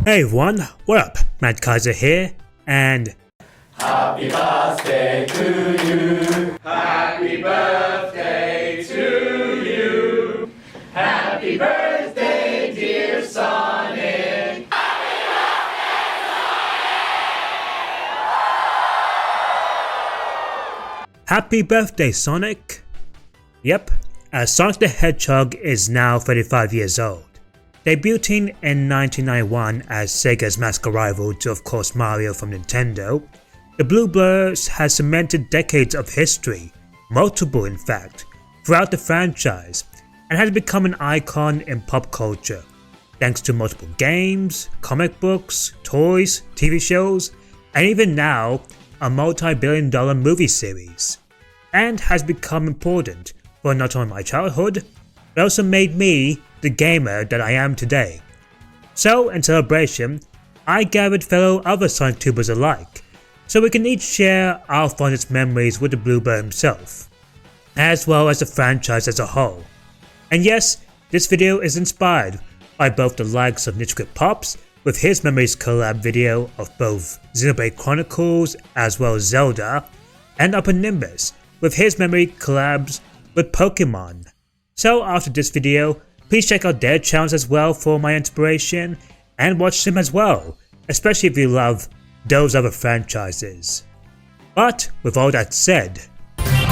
Hey everyone, what up? Matt Kaiser here, and Happy birthday to you. Happy birthday to you. Happy birthday, dear Sonic. happy birthday, Sonic! Yep, Sonic the Hedgehog is now 35 years old. Debuting in 1991 as Sega's masked rival to of course Mario from Nintendo, the Blue Blurs has cemented decades of history, multiple in fact, throughout the franchise, and has become an icon in pop culture, thanks to multiple games, comic books, toys, TV shows, and even now, a multi-billion-dollar movie series, and has become important for not only my childhood, but also made me the gamer that I am today. So in celebration, I gathered fellow other SonicTubers alike, so we can each share our fondest memories with the Bluebird himself, as well as the franchise as a whole. And yes, this video is inspired by both the likes of Nitchgrit Pops with his memories collab video of both Xenoblade Chronicles as well as Zelda, and Upper Nimbus with his memory collabs with Pokemon. So after this video, please check out their channels as well for my inspiration, and watch them as well, especially if you love those other franchises. But with all that said,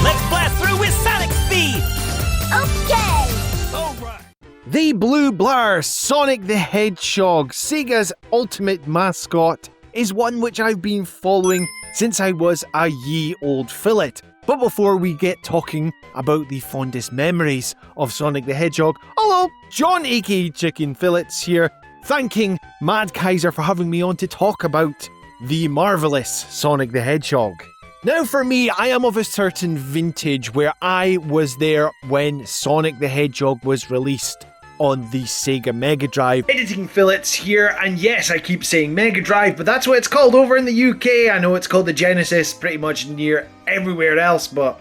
let's blast through with Sonic speed! Okay! Alright! The Blue Blur, Sonic the Hedgehog, Sega's ultimate mascot, is one which I've been following since I was a ye-old fillet. But before we get talking about the fondest memories of Sonic the Hedgehog, hello, John aka Chicken Fillets here, thanking Mad Kaiser for having me on to talk about the marvellous Sonic the Hedgehog. Now for me, I am of a certain vintage where I was there when Sonic the Hedgehog was released on the Sega Mega Drive. Editing Fillets here, and yes, I keep saying Mega Drive, but that's what it's called over in the UK. I know it's called the Genesis pretty much near everywhere else, but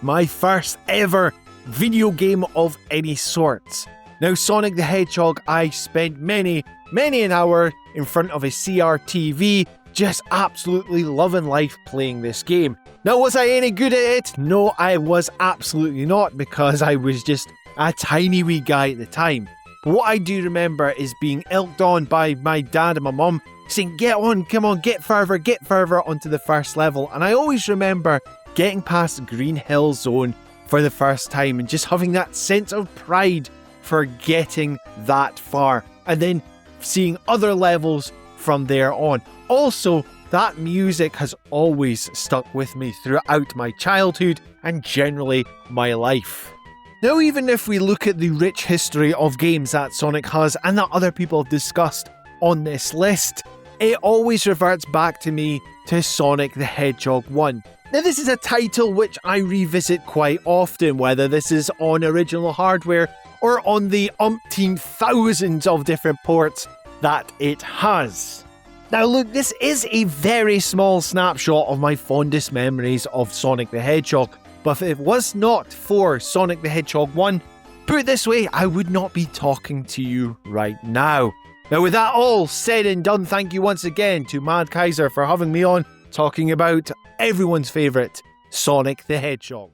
my first ever video game of any sorts. Now Sonic the Hedgehog, I spent many an hour in front of a CRTV just absolutely loving life playing this game. Now was I any good at it? No, I was absolutely not, because I was just a tiny wee guy at the time. But what I do remember is being ilked on by my dad and my mum saying, get on, come on, get further onto the first level. And I always remember getting past Green Hill Zone for the first time and just having that sense of pride for getting that far, and then seeing other levels from there on. Also, that music has always stuck with me throughout my childhood and generally my life. Now, even if we look at the rich history of games that Sonic has and that other people have discussed on this list, it always reverts back to me to Sonic the Hedgehog 1. Now, this is a title which I revisit quite often, whether this is on original hardware or on the umpteen thousands of different ports that it has. Now look, this is a very small snapshot of my fondest memories of Sonic the Hedgehog, but if it was not for Sonic the Hedgehog 1, put it this way, I would not be talking to you right now. Now with that all said and done, thank you once again to Mad Kaiser for having me on, talking about everyone's favourite, Sonic the Hedgehog.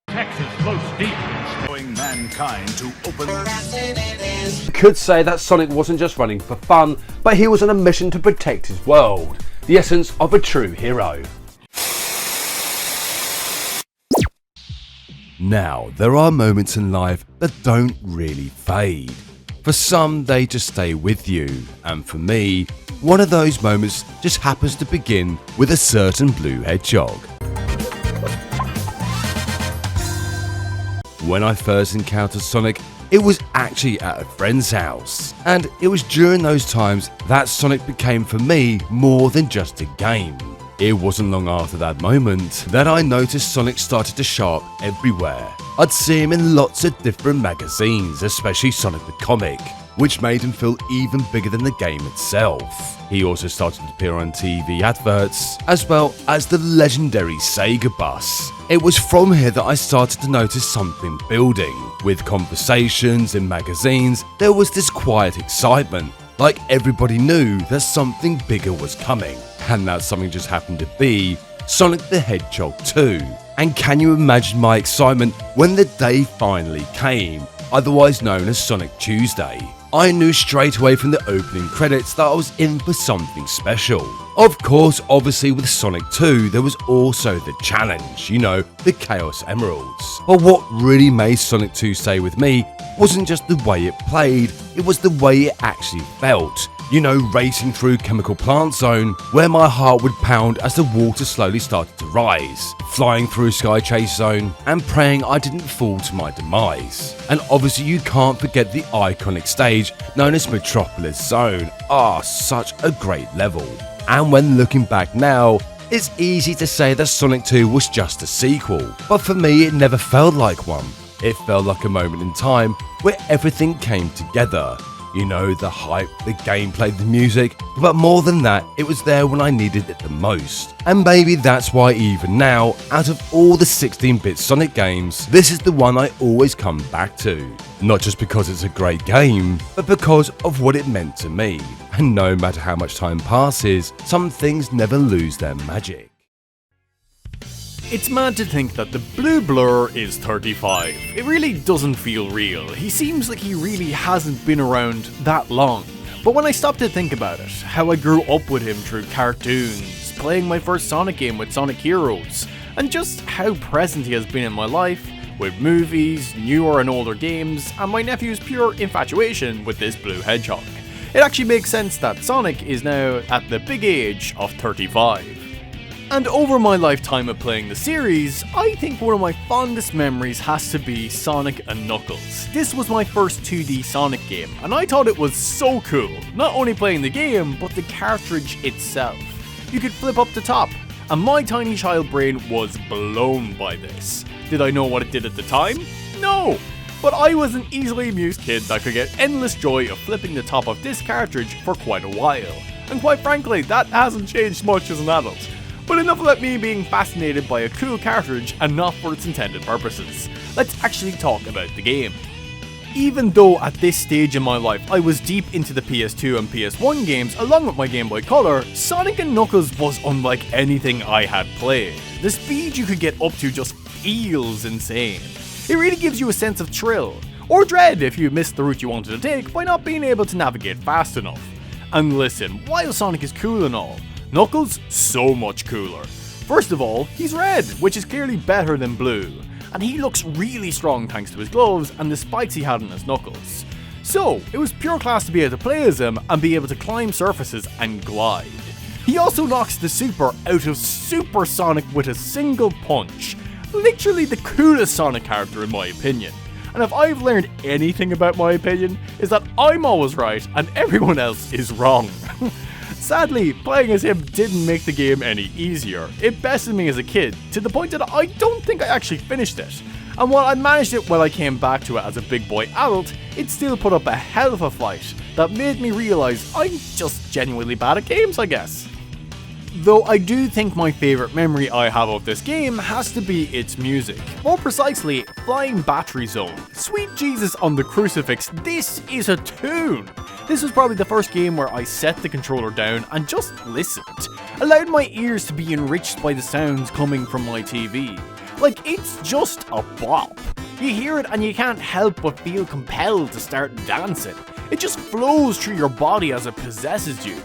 Texas flows deep, showing mankind to open. You could say that Sonic wasn't just running for fun, but he was on a mission to protect his world, the essence of a true hero. Now, there are moments in life that don't really fade. For some, they just stay with you, and for me, one of those moments just happens to begin with a certain blue hedgehog. When I first encountered Sonic, it was actually at a friend's house, and it was during those times that Sonic became for me more than just a game. It wasn't long after that moment that I noticed Sonic started to show up everywhere. I'd see him in lots of different magazines, especially Sonic the Comic, which made him feel even bigger than the game itself. He also started to appear on TV adverts, as well as the legendary SEGA bus. It was from here that I started to notice something building. With conversations in magazines, there was this quiet excitement Like everybody knew that something bigger was coming, and that something just happened to be Sonic the Hedgehog 2. And can you imagine my excitement when the day finally came, otherwise known as Sonic Tuesday? I knew straight away from the opening credits that I was in for something special. Of course, obviously with Sonic 2 there was also the challenge, you know, the Chaos Emeralds. But what really made Sonic 2 stay with me wasn't just the way it played, it was the way it actually felt. You know, racing through Chemical Plant Zone, where my heart would pound as the water slowly started to rise, flying through Sky Chase Zone, and praying I didn't fall to my demise. And obviously you can't forget the iconic stage known as Metropolis Zone. Such a great level. And when looking back now, it's easy to say that Sonic 2 was just a sequel, but for me it never felt like one. It felt like a moment in time where everything came together. You know, the hype, the gameplay, the music, but more than that, it was there when I needed it the most. And maybe that's why even now, out of all the 16-bit Sonic games, this is the one I always come back to. Not just because it's a great game, but because of what it meant to me. And no matter how much time passes, some things never lose their magic. It's mad to think that the blue blur is 35. It really doesn't feel real. He seems like he really hasn't been around that long. But when I stop to think about it, how I grew up with him through cartoons, playing my first Sonic game with Sonic Heroes, and just how present he has been in my life, with movies, newer and older games, and my nephew's pure infatuation with this blue hedgehog, it actually makes sense that Sonic is now at the big age of 35. And over my lifetime of playing the series, I think one of my fondest memories has to be Sonic and Knuckles. This was my first 2D Sonic game, and I thought it was so cool, not only playing the game, but the cartridge itself. You could flip up the top, and my tiny child brain was blown by this. Did I know what it did at the time? No! But I was an easily amused kid that could get endless joy of flipping the top of this cartridge for quite a while. And quite frankly, that hasn't changed much as an adult. But enough about me being fascinated by a cool cartridge and not for its intended purposes. Let's actually talk about the game. Even though at this stage in my life I was deep into the PS2 and PS1 games along with my Game Boy Color, Sonic and Knuckles was unlike anything I had played. The speed you could get up to just feels insane. It really gives you a sense of thrill, or dread if you missed the route you wanted to take by not being able to navigate fast enough. And listen, while Sonic is cool and all, Knuckles, so much cooler. First of all, he's red, which is clearly better than blue, and he looks really strong thanks to his gloves and the spikes he had on his knuckles. So, it was pure class to be able to play as him and be able to climb surfaces and glide. He also knocks the super out of Super Sonic with a single punch. Literally the coolest Sonic character in my opinion. And if I've learned anything about my opinion, is that I'm always right and everyone else is wrong. Sadly, playing as him didn't make the game any easier. It bested me as a kid, to the point that I don't think I actually finished it. And while I managed it when I came back to it as a big boy adult, it still put up a hell of a fight that made me realise I'm just genuinely bad at games, I guess. Though I do think my favourite memory I have of this game has to be its music. More precisely, Flying Battery Zone. Sweet Jesus on the crucifix, this is a tune! This was probably the first game where I set the controller down and just listened. Allowed my ears to be enriched by the sounds coming from my TV. Like, it's just a bop. You hear it and you can't help but feel compelled to start dancing. It just flows through your body as it possesses you.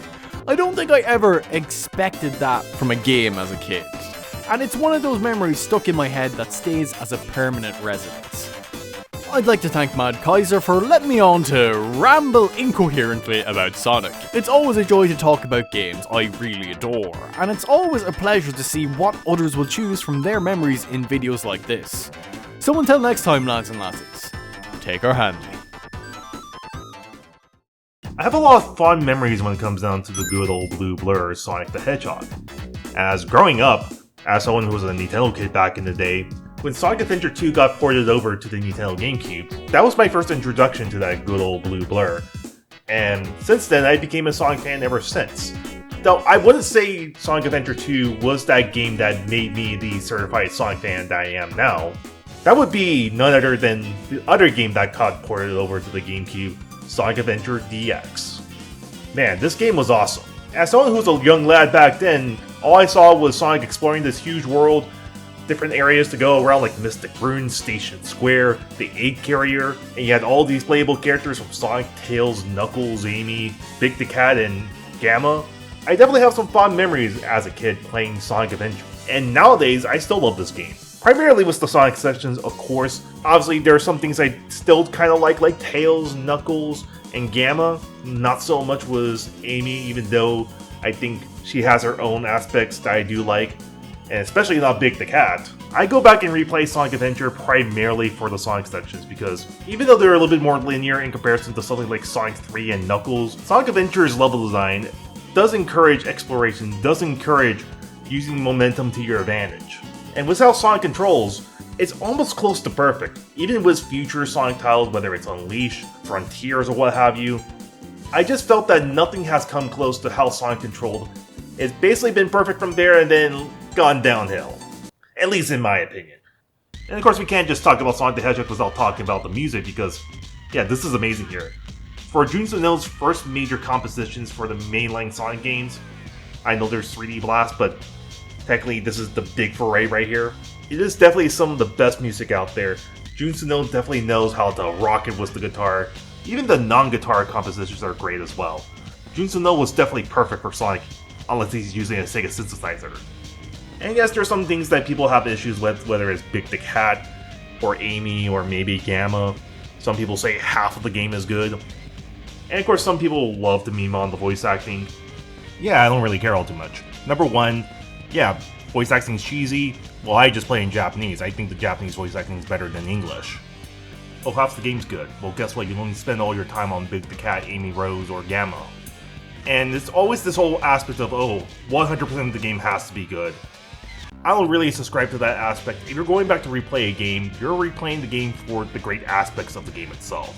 I don't think I ever expected that from a game as a kid. And it's one of those memories stuck in my head that stays as a permanent residence. I'd like to thank Mad Kaiser for letting me on to ramble incoherently about Sonic. It's always a joy to talk about games I really adore, and it's always a pleasure to see what others will choose from their memories in videos like this. So until next time, lads and lassies, take her handy. I have a lot of fond memories when it comes down to the good old blue blur Sonic the Hedgehog. As growing up, as someone who was a Nintendo kid back in the day, when Sonic Adventure 2 got ported over to the Nintendo GameCube, that was my first introduction to that good old blue blur. And since then, I became a Sonic fan ever since. Though I wouldn't say Sonic Adventure 2 was that game that made me the certified Sonic fan that I am now. That would be none other than the other game that got ported over to the GameCube, Sonic Adventure DX. Man, this game was awesome. As someone who was a young lad back then, all I saw was Sonic exploring this huge world, different areas to go around like Mystic Ruins, Station Square, the Egg Carrier, and you had all these playable characters from Sonic, Tails, Knuckles, Amy, Big the Cat, and Gamma. I definitely have some fond memories as a kid playing Sonic Adventure, and nowadays I still love this game. Primarily with the Sonic sections, of course. Obviously, there are some things I still kind of like Tails, Knuckles, and Gamma. Not so much was Amy, even though I think she has her own aspects that I do like, and especially not Big the Cat. I go back and replay Sonic Adventure primarily for the Sonic sections, because even though they're a little bit more linear in comparison to something like Sonic 3 and Knuckles, Sonic Adventure's level design does encourage exploration, does encourage using momentum to your advantage. And with how Sonic controls, it's almost close to perfect. Even with future Sonic titles, whether it's Unleashed, Frontiers, or what have you, I just felt that nothing has come close to how Sonic controlled. It's basically been perfect from there and then gone downhill. At least in my opinion. And of course we can't just talk about Sonic the Hedgehog without talking about the music, because, yeah, this is amazing here. For Jun Sono's first major compositions for the mainline Sonic games, I know there's 3D Blast, but technically this is the big foray right here. It is definitely some of the best music out there. Jun Sono definitely knows how to rock it with the guitar. Even the non-guitar compositions are great as well. Jun Sono was definitely perfect for Sonic, unless he's using a SEGA synthesizer. And yes, there's some things that people have issues with, whether it's Big the Cat, or Amy, or maybe Gamma. Some people say half of the game is good. And of course some people love to meme on the voice acting. Yeah, I don't really care all too much. Number one, yeah, voice acting is cheesy. Well, I just play in Japanese. I think the Japanese voice acting is better than English. Oh, half the game's good. Well, guess what? You only spend all your time on Big the Cat, Amy Rose, or Gamma. And it's always this whole aspect of, oh, 100% of the game has to be good. I don't really subscribe to that aspect. If you're going back to replay a game, you're replaying the game for the great aspects of the game itself.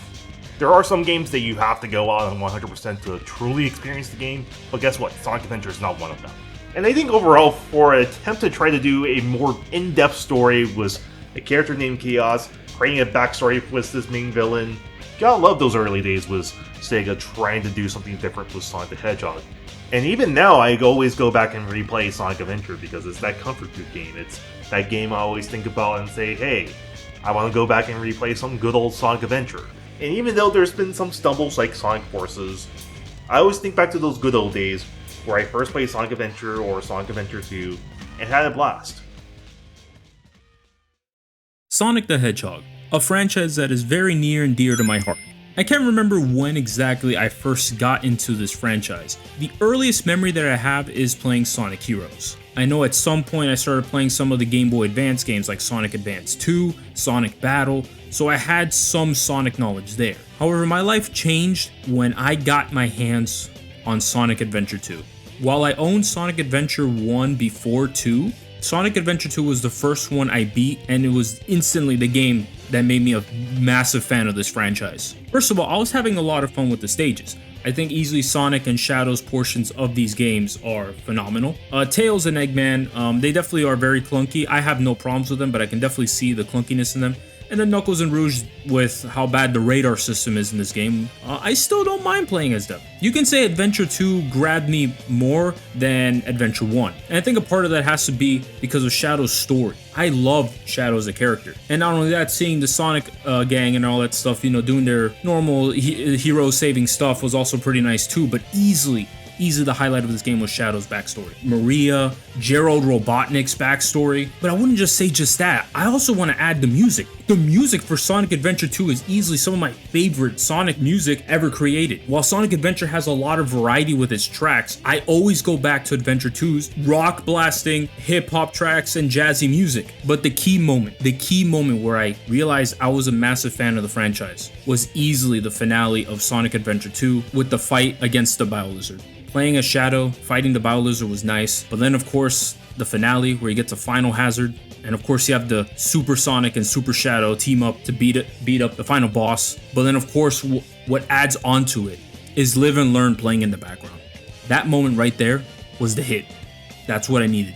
There are some games that you have to go out on 100% to truly experience the game, but guess what? Sonic Adventure is not one of them. And I think overall, for an attempt to try to do a more in-depth story with a character named Chaos, creating a backstory with this main villain, gotta love those early days with SEGA trying to do something different with Sonic the Hedgehog. And even now, I always go back and replay Sonic Adventure because it's that comfort food game. It's that game I always think about and say, hey, I want to go back and replay some good old Sonic Adventure. And even though there's been some stumbles like Sonic Forces, I always think back to those good old days where I first played Sonic Adventure or Sonic Adventure 2 and had a blast. Sonic the Hedgehog, a franchise that is very near and dear to my heart. I can't remember when exactly I first got into this franchise. The earliest memory that I have is playing Sonic Heroes. I know at some point I started playing some of the Game Boy Advance games like Sonic Advance 2, Sonic Battle, so I had some Sonic knowledge there. However, my life changed when I got my hands on Sonic Adventure 2. While I owned Sonic Adventure 1 before 2, Sonic Adventure 2 was the first one I beat, and it was instantly the game that made me a massive fan of this franchise. First of all, I was having a lot of fun with the stages. I think easily Sonic and Shadow's portions of these games are phenomenal. Tails and Eggman, they definitely are very clunky. I have no problems with them, but I can definitely see the clunkiness in them. And then Knuckles and Rouge, with how bad the radar system is in this game, I still don't mind playing as them. You can say Adventure 2 grabbed me more than Adventure 1. And I think a part of that has to be because of Shadow's story. I love Shadow as a character. And not only that, seeing the Sonic gang and all that stuff, you know, doing their normal hero saving stuff was also pretty nice too, but easily the highlight of this game was Shadow's backstory. Maria, Gerald Robotnik's backstory. But I wouldn't just say just that. I also want to add the music. The music for Sonic Adventure 2 is easily some of my favorite Sonic music ever created. While Sonic Adventure has a lot of variety with its tracks, I always go back to Adventure 2's rock blasting, hip-hop tracks, and jazzy music. But the key moment where I realized I was a massive fan of the franchise was easily the finale of Sonic Adventure 2 with the fight against the Biolizard. Playing as Shadow, fighting the Biolizard was nice, but then of course, the finale where you get to Final Hazard, and of course you have the Super Sonic and Super Shadow team up to beat up the final boss. But then of course, what adds onto it is Live and Learn playing in the background. That moment right there was the hit. That's what I needed.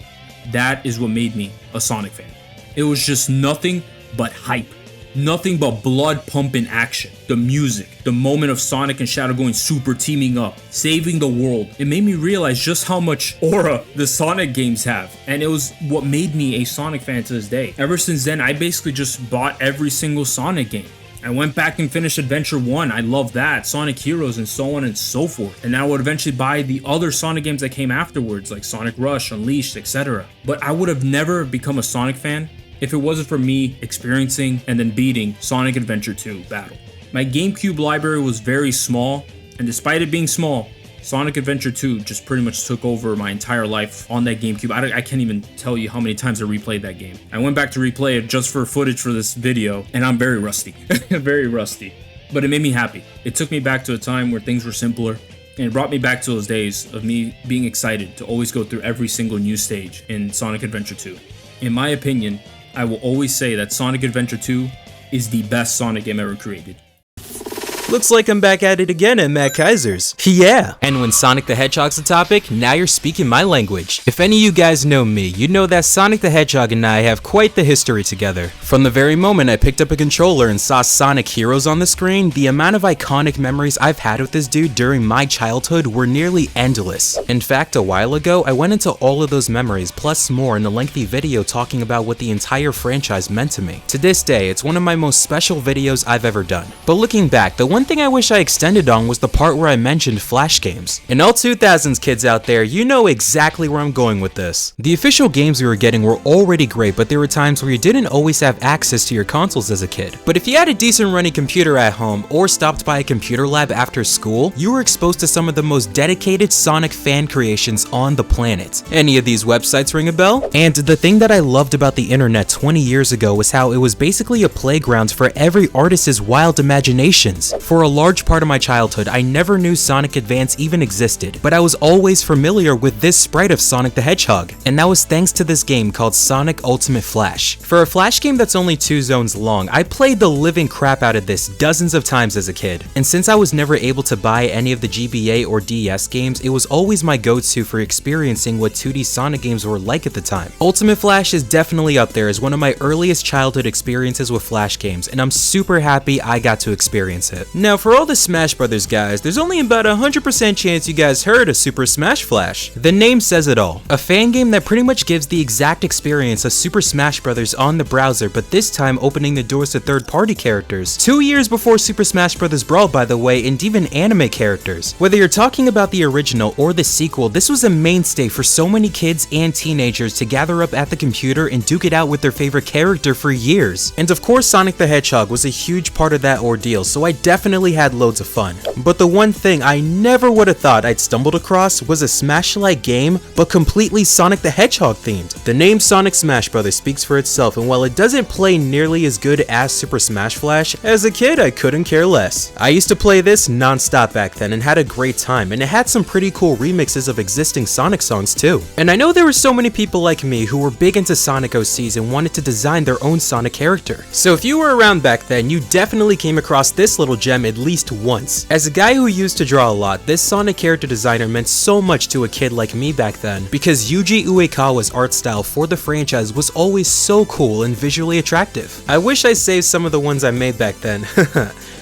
That is what made me a Sonic fan. It was just nothing but hype. Nothing but blood pumping action. The music, the moment of Sonic and Shadow going super, teaming up, saving the world. It made me realize just how much aura the Sonic games have. And it was what made me a Sonic fan to this day. Ever since then, I basically just bought every single Sonic game. I went back and finished Adventure 1, I love that, Sonic Heroes, and so on and so forth. And I would eventually buy the other Sonic games that came afterwards, like Sonic Rush, Unleashed, etc. But I would have never become a Sonic fan if it wasn't for me experiencing and then beating Sonic Adventure 2 Battle. My GameCube library was very small, and despite it being small, Sonic Adventure 2 just pretty much took over my entire life on that GameCube. I can't even tell you how many times I replayed that game. I went back to replay it just for footage for this video, and I'm very rusty. Very rusty. But it made me happy. It took me back to a time where things were simpler, and it brought me back to those days of me being excited to always go through every single new stage in Sonic Adventure 2. In my opinion, I will always say that Sonic Adventure 2 is the best Sonic game ever created. Looks like I'm back at it again at Matt Kaiser's. Yeah! And when Sonic the Hedgehog's a topic, now you're speaking my language. If any of you guys know me, you know that Sonic the Hedgehog and I have quite the history together. From the very moment I picked up a controller and saw Sonic Heroes on the screen, the amount of iconic memories I've had with this dude during my childhood were nearly endless. In fact, a while ago, I went into all of those memories plus more in a lengthy video talking about what the entire franchise meant to me. To this day, it's one of my most special videos I've ever done. But looking back, the one thing I wish I extended on was the part where I mentioned Flash games. And all 2000s kids out there, you know exactly where I'm going with this. The official games we were getting were already great, but there were times where you didn't always have access to your consoles as a kid. But if you had a decent running computer at home or stopped by a computer lab after school, you were exposed to some of the most dedicated Sonic fan creations on the planet. Any of these websites ring a bell? And the thing that I loved about the internet 20 years ago was how it was basically a playground for every artist's wild imaginations. For a large part of my childhood, I never knew Sonic Advance even existed, but I was always familiar with this sprite of Sonic the Hedgehog, and that was thanks to this game called Sonic Ultimate Flash. For a Flash game that's only 2 zones long, I played the living crap out of this dozens of times as a kid, and since I was never able to buy any of the GBA or DS games, it was always my go-to for experiencing what 2D Sonic games were like at the time. Ultimate Flash is definitely up there as one of my earliest childhood experiences with Flash games, and I'm super happy I got to experience it. Now, for all the Smash Brothers guys, there's only about a 100% chance you guys heard of Super Smash Flash. The name says it all. A fan game that pretty much gives the exact experience of Super Smash Brothers on the browser, but this time opening the doors to third-party characters. 2 years before Super Smash Brothers Brawl, by the way, and even anime characters. Whether you're talking about the original or the sequel, this was a mainstay for so many kids and teenagers to gather up at the computer and duke it out with their favorite character for years. And of course, Sonic the Hedgehog was a huge part of that ordeal, so I definitely had loads of fun. But the one thing I never would have thought I'd stumbled across was a Smash-like game, but completely Sonic the Hedgehog themed. The name Sonic Smash Brothers speaks for itself, and while it doesn't play nearly as good as Super Smash Flash, as a kid I couldn't care less. I used to play this non-stop back then and had a great time, and it had some pretty cool remixes of existing Sonic songs too. And I know there were so many people like me who were big into Sonic OCs and wanted to design their own Sonic character. So if you were around back then, you definitely came across this little gem at least once. As a guy who used to draw a lot, this Sonic character designer meant so much to a kid like me back then, because Yuji Uekawa's art style for the franchise was always so cool and visually attractive. I wish I saved some of the ones I made back then.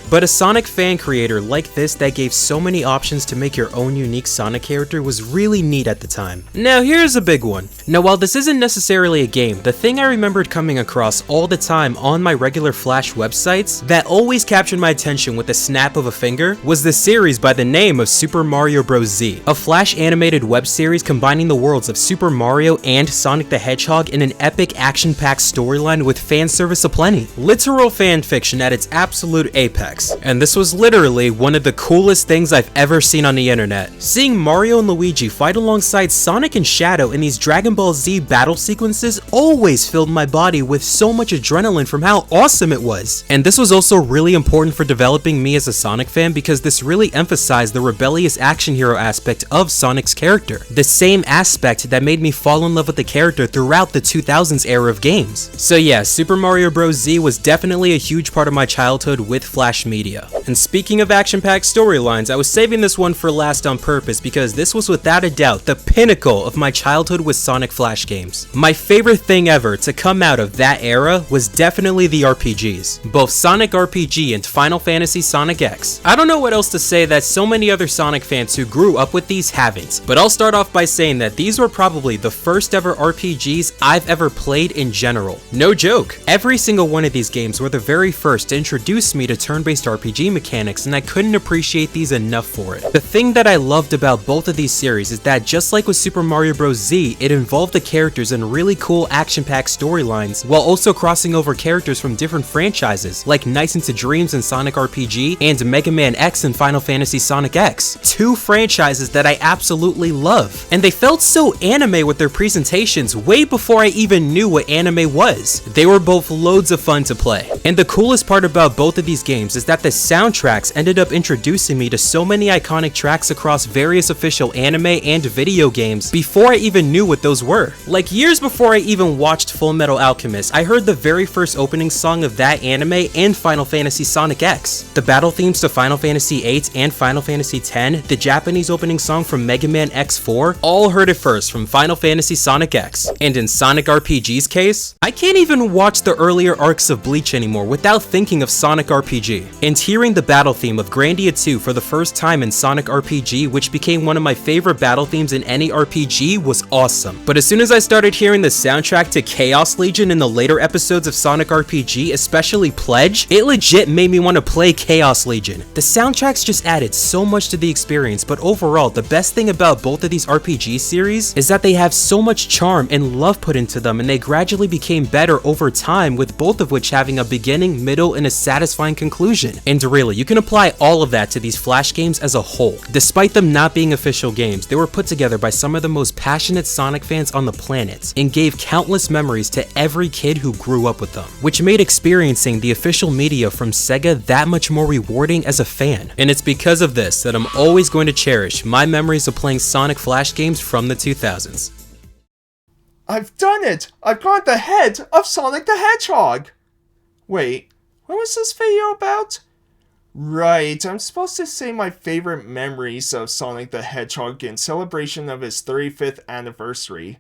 But a Sonic fan creator like this that gave so many options to make your own unique Sonic character was really neat at the time. Now here's a big one. Now while this isn't necessarily a game, the thing I remembered coming across all the time on my regular Flash websites that always captured my attention with a snap of a finger was the series by the name of Super Mario Bros. Z, a Flash animated web series combining the worlds of Super Mario and Sonic the Hedgehog in an epic action-packed storyline with fan service aplenty. Literal fan fiction at its absolute apex. And this was literally one of the coolest things I've ever seen on the internet. Seeing Mario and Luigi fight alongside Sonic and Shadow in these Dragon Ball Z battle sequences always filled my body with so much adrenaline from how awesome it was. And this was also really important for developing me as a Sonic fan because this really emphasized the rebellious action hero aspect of Sonic's character. The same aspect that made me fall in love with the character throughout the 2000s era of games. So yeah, Super Mario Bros. Z was definitely a huge part of my childhood with Flash media. And speaking of action-packed storylines, I was saving this one for last on purpose because this was without a doubt the pinnacle of my childhood with Sonic Flash games. My favorite thing ever to come out of that era was definitely the RPGs, both Sonic RPG and Final Fantasy Sonic X. I don't know what else to say that so many other Sonic fans who grew up with these haven't, but I'll start off by saying that these were probably the first ever RPGs I've ever played in general. No joke. Every single one of these games were the very first to introduce me to turn-based RPG mechanics, and I couldn't appreciate these enough for it. The thing that I loved about both of these series is that just like with Super Mario Bros. Z, it involved the characters in really cool action-packed storylines, while also crossing over characters from different franchises, like Nights into Dreams in Sonic RPG and Mega Man X in Final Fantasy Sonic X. Two franchises that I absolutely love. And they felt so anime with their presentations way before I even knew what anime was. They were both loads of fun to play. And the coolest part about both of these games is that the soundtracks ended up introducing me to so many iconic tracks across various official anime and video games before I even knew what those were. Like years before I even watched Full Metal Alchemist, I heard the very first opening song of that anime and Final Fantasy Sonic X. The battle themes to Final Fantasy VIII and Final Fantasy X, the Japanese opening song from Mega Man X4, all heard it first from Final Fantasy Sonic X. And in Sonic RPG's case, I can't even watch the earlier arcs of Bleach anymore without thinking of Sonic RPG. And hearing the battle theme of Grandia 2 for the first time in Sonic RPG, which became one of my favorite battle themes in any RPG, was awesome. But as soon as I started hearing the soundtrack to Chaos Legion in the later episodes of Sonic RPG, especially Pledge, it legit made me want to play Chaos Legion. The soundtracks just added so much to the experience, but overall, the best thing about both of these RPG series is that they have so much charm and love put into them, and they gradually became better over time, with both of which having a beginning, middle, and a satisfying conclusion. And really, you can apply all of that to these Flash games as a whole. Despite them not being official games, they were put together by some of the most passionate Sonic fans on the planet, and gave countless memories to every kid who grew up with them, which made experiencing the official media from SEGA that much more rewarding as a fan. And it's because of this that I'm always going to cherish my memories of playing Sonic Flash games from the 2000s. I've done it! I've got the head of Sonic the Hedgehog! Wait, what was this video about? Right, I'm supposed to say my favorite memories of Sonic the Hedgehog in celebration of his 35th anniversary.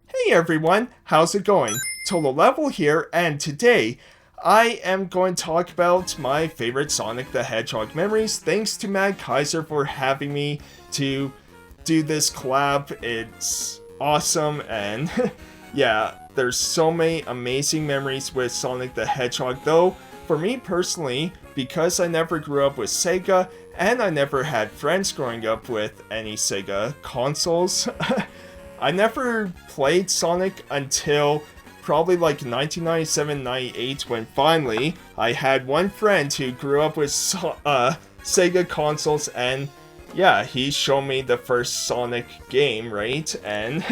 Hey everyone, how's it going? Total Level here, and today I am going to talk about my favorite Sonic the Hedgehog memories. Thanks to Matt Kaiser for having me to do this collab. It's awesome, and yeah, there's so many amazing memories with Sonic the Hedgehog, though for me personally, because I never grew up with SEGA and I never had friends growing up with any SEGA consoles, I never played Sonic until probably like 1997-98, when finally I had one friend who grew up with SEGA consoles, and yeah, he showed me the first Sonic game, right? And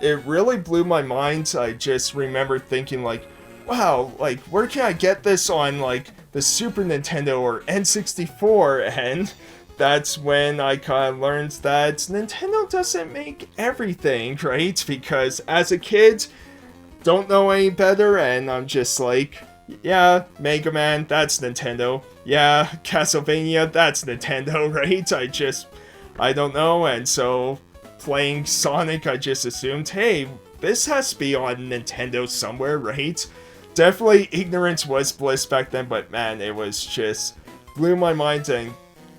it really blew my mind. I just remember thinking like, wow, like where can I get this on like the Super Nintendo or N64? And that's when I kind of learned that Nintendo doesn't make everything, right? Because as a kid, don't know any better, and I'm just like, yeah, Mega Man, that's Nintendo. Yeah, Castlevania, that's Nintendo, right? I don't know, and so playing Sonic, I just assumed, hey, this has to be on Nintendo somewhere, right? Definitely ignorance was bliss back then, but man, it was just blew my mind and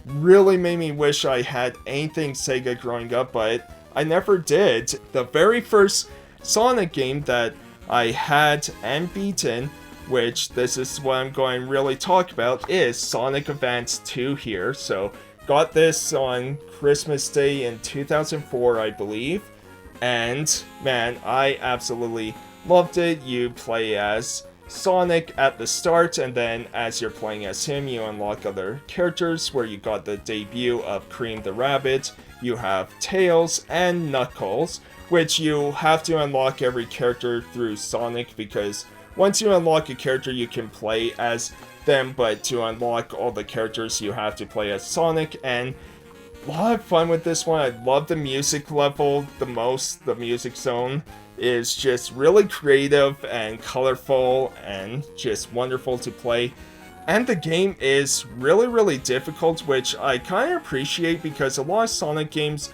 really made me wish I had anything Sega growing up, but I never did. The very first Sonic game that I had and beaten, which this is what I'm going to really talk about, is Sonic Advance 2 here. So got this on Christmas Day in 2004, I believe, and man, I absolutely loved it. You play as Sonic at the start, and then as you're playing as him, you unlock other characters, where you got the debut of Cream the Rabbit, you have Tails and Knuckles, which you have to unlock every character through Sonic, because once you unlock a character you can play as them, but to unlock all the characters you have to play as Sonic. And a lot of fun with this one. I love the music level the most, the music zone. is just really creative and colorful and just wonderful to play. And the game is really difficult, which I kind of appreciate because a lot of Sonic games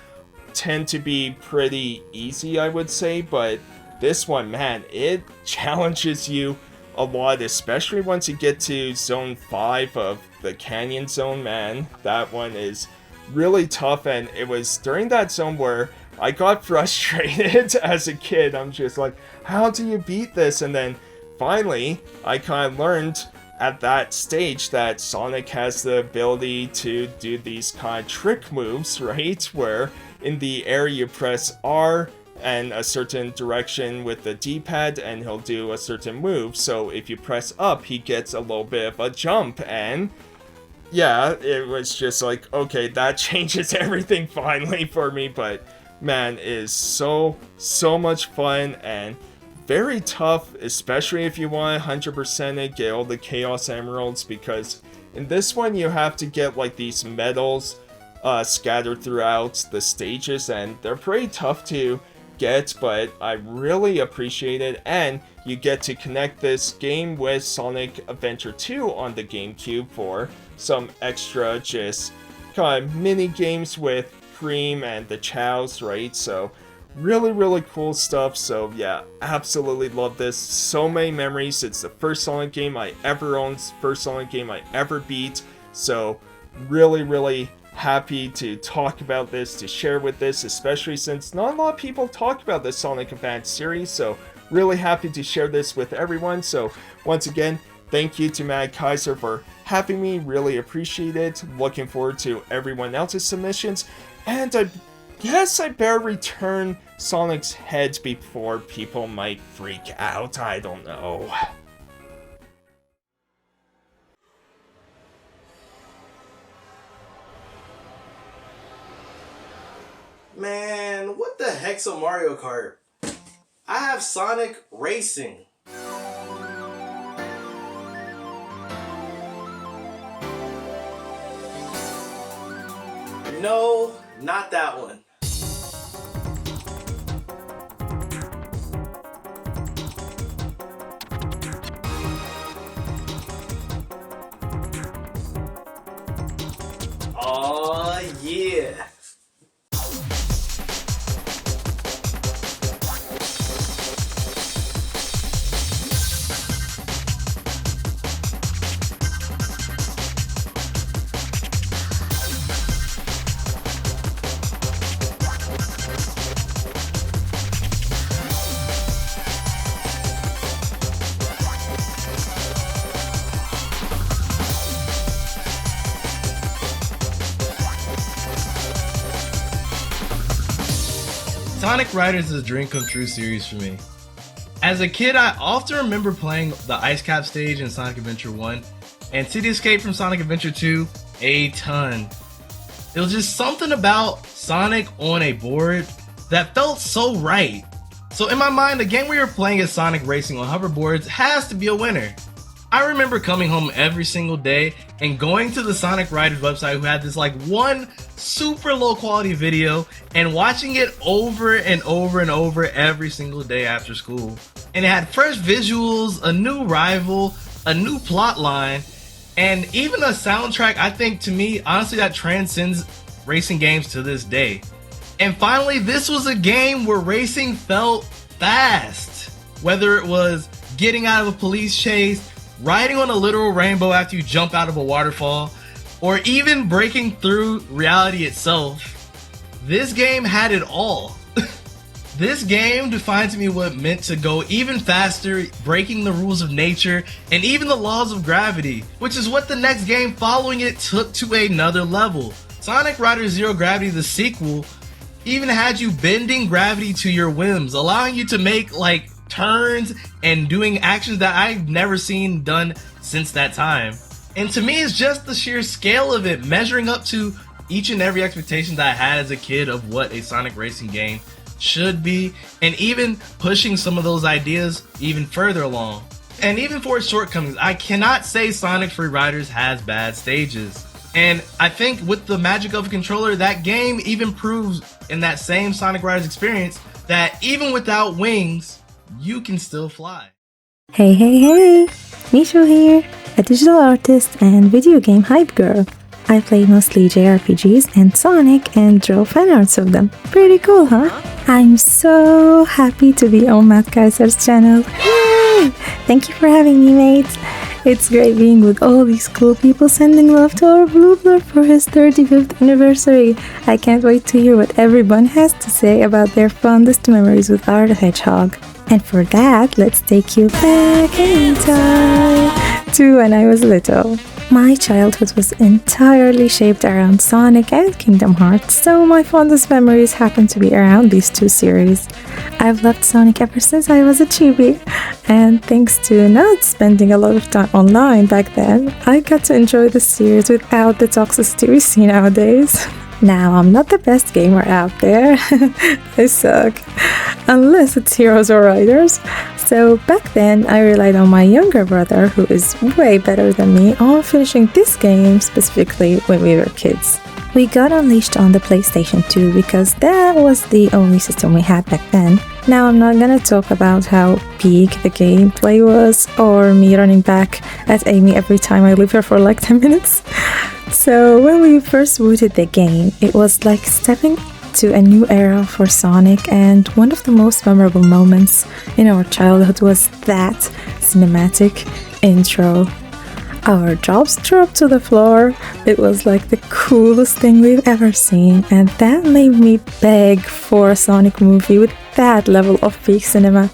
tend to be pretty easy, I would say, but this one, man, it challenges you a lot, especially once you get to Zone 5 of the Canyon Zone, man. That one is really tough, and it was during that zone where I got frustrated as a kid. I'm just like, how do you beat this? And then finally, I kind of learned at that stage that Sonic has the ability to do these kind of trick moves, right? Where in the air you press R and a certain direction with the D-pad and he'll do a certain move. So if you press up, he gets a little bit of a jump, and yeah, it was just like, okay, that changes everything finally for me. But man, it is so much fun and very tough, especially if you want 100% it, get all the Chaos Emeralds, because in this one you have to get like these medals scattered throughout the stages, and they're pretty tough to get, but I really appreciate it. And you get to connect this game with Sonic Adventure 2 on the GameCube for some extra just kind of mini games with Cream and the Chows, right? So really cool stuff. So yeah, absolutely love this. So many memories. It's the first Sonic game I ever owned, first Sonic game I ever beat. So really happy to talk about this, to share with this, especially since not a lot of people talk about the Sonic Advance series. So really happy to share this with everyone. So once again, thank you to Mad Kaiser for having me. Really appreciate it. Looking forward to everyone else's submissions. And I guess I better return Sonic's head before people might freak out. I don't know. Man, what the heck's a Mario Kart? I have Sonic Racing. No, not that one. Aw, yeah. Sonic Riders is a dream come true series for me. As a kid, I often remember playing the Ice Cap stage in Sonic Adventure 1 and City Escape from Sonic Adventure 2 a ton. It was just something about Sonic on a board that felt so right. So in my mind, the game we were playing as Sonic Racing on hoverboards has to be a winner. I remember coming home every single day and going to the Sonic Riders website, who had this like one super low quality video, and watching it over and over every single day after school. And it had fresh visuals, a new rival, a new plot line, and even a soundtrack, I think, to me, honestly, that transcends racing games to this day. And finally, this was a game where racing felt fast. Whether it was getting out of a police chase, riding on a literal rainbow after you jump out of a waterfall, or even breaking through reality itself, this game had it all. This game defined to me what it meant to go even faster, breaking the rules of nature and even the laws of gravity, which is what the next game following it took to another level. Sonic Riders Zero Gravity, the sequel, even had you bending gravity to your whims, allowing you to make like turns and doing actions that I've never seen done since that time. And to me, it's just the sheer scale of it, measuring up to each and every expectation that I had as a kid of what a Sonic racing game should be, and even pushing some of those ideas even further along. And even for its shortcomings, I cannot say Sonic Free Riders has bad stages. And I think with the magic of a controller, that game even proves in that same Sonic Riders experience that even without wings, you can still fly. Hey, hey, hey! Misho here, a digital artist and video game hype girl. I play mostly JRPGs and Sonic and draw fan arts of them. Pretty cool, huh? I'm so happy to be on MattKaiser's channel. Yay! Thank you for having me, mates. It's great being with all these cool people sending love to our Blue Blur for his 35th anniversary. I can't wait to hear what everyone has to say about their fondest memories with R the Hedgehog. And for that, let's take you back in time to when I was little. My childhood was entirely shaped around Sonic and Kingdom Hearts, so my fondest memories happen to be around these two series. I've loved Sonic ever since I was a chibi, and thanks to not spending a lot of time online back then, I got to enjoy the series without the toxicity we see nowadays. Now, I'm not the best gamer out there, I suck, unless it's Heroes or Riders. So back then, I relied on my younger brother, who is way better than me, on finishing this game specifically when we were kids. We got Unleashed on the PlayStation 2 because that was the only system we had back then. Now I'm not gonna talk about how peak the gameplay was, or me running back at Amy every time I leave her for like 10 minutes. So when we first booted the game, it was like stepping to a new era for Sonic, and one of the most memorable moments in our childhood was that cinematic intro. Our jobs dropped to the floor. It was like the coolest thing we've ever seen, and that made me beg for a Sonic movie with that level of peak cinema.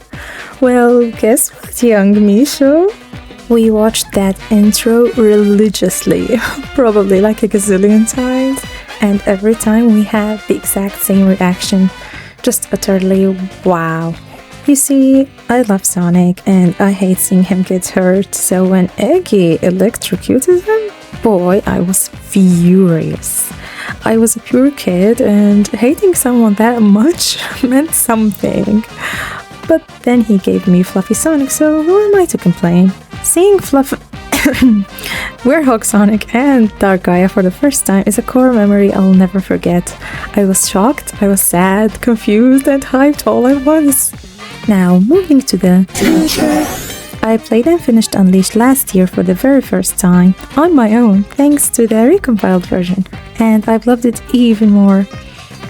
Well, guess what, young Misho? We watched that intro religiously, probably like a gazillion times, and every time we had the exact same reaction, just utterly wow. You see, I love Sonic and I hate seeing him get hurt, so when Eggy electrocuted him, boy, I was furious. I was a pure kid and hating someone that much meant something. But then he gave me Fluffy Sonic, so who am I to complain? Seeing Werehog Sonic and Dark Gaia for the first time is a core memory I'll never forget. I was shocked, I was sad, confused, and hyped all at once. Now, moving to the future. I played and finished Unleashed last year for the very first time, on my own, thanks to the recompiled version, and I've loved it even more.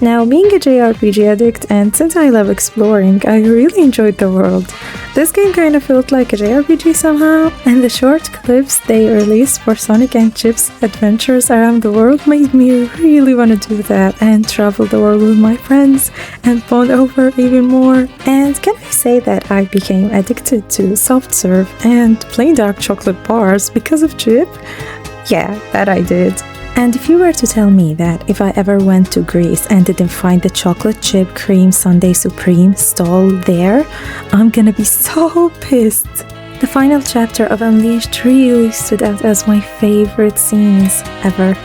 Now, being a JRPG addict, and since I love exploring, I really enjoyed the world. This game kind of felt like a JRPG somehow, and the short clips they released for Sonic and Chip's adventures around the world made me really want to do that and travel the world with my friends and bond over even more. And can I say that I became addicted to soft serve and plain dark chocolate bars because of Chip? Yeah, that I did. And if you were to tell me that if I ever went to Greece and didn't find the chocolate chip cream sundae supreme stall there, I'm gonna be so pissed. The final chapter of Unleashed really stood out as my favorite scenes ever.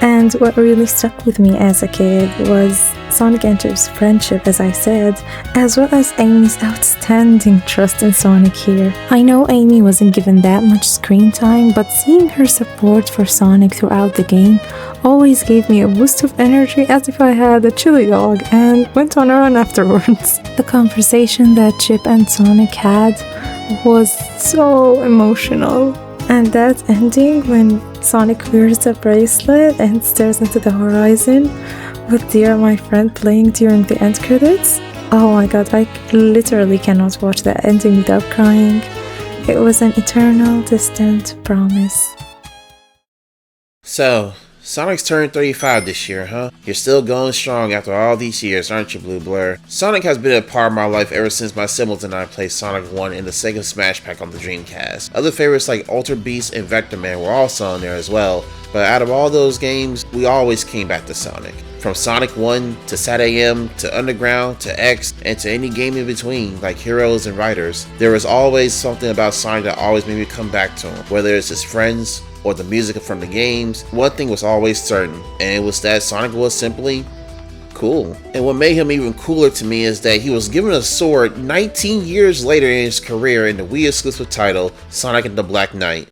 And what really stuck with me as a kid was Sonic and Chip's friendship, as I said, as well as Amy's outstanding trust in Sonic here. I know Amy wasn't given that much screen time, but seeing her support for Sonic throughout the game always gave me a boost of energy as if I had a chili dog and went on a run afterwards. The conversation that Chip and Sonic had was so emotional. And that ending when Sonic wears a bracelet and stares into the horizon with Dear My Friend playing during the end credits. Oh my god, I literally cannot watch that ending without crying. It was an eternal, distant promise. So, Sonic's turned 35 this year, huh? You're still going strong after all these years, aren't you, Blue Blur? Sonic has been a part of my life ever since my siblings and I played Sonic 1 in the SEGA Smash Pack on the Dreamcast. Other favorites like Ultra Beast and Vector Man were also on there as well, but out of all those games, we always came back to Sonic. From Sonic 1 to SatAM to Underground to X and to any game in between like Heroes and Riders, there was always something about Sonic that always made me come back to him, whether it's his friends or the music from the games. One thing was always certain, and it was that Sonic was simply cool. And what made him even cooler to me is that he was given a sword 19 years later in his career in the Wii exclusive title Sonic and the Black Knight.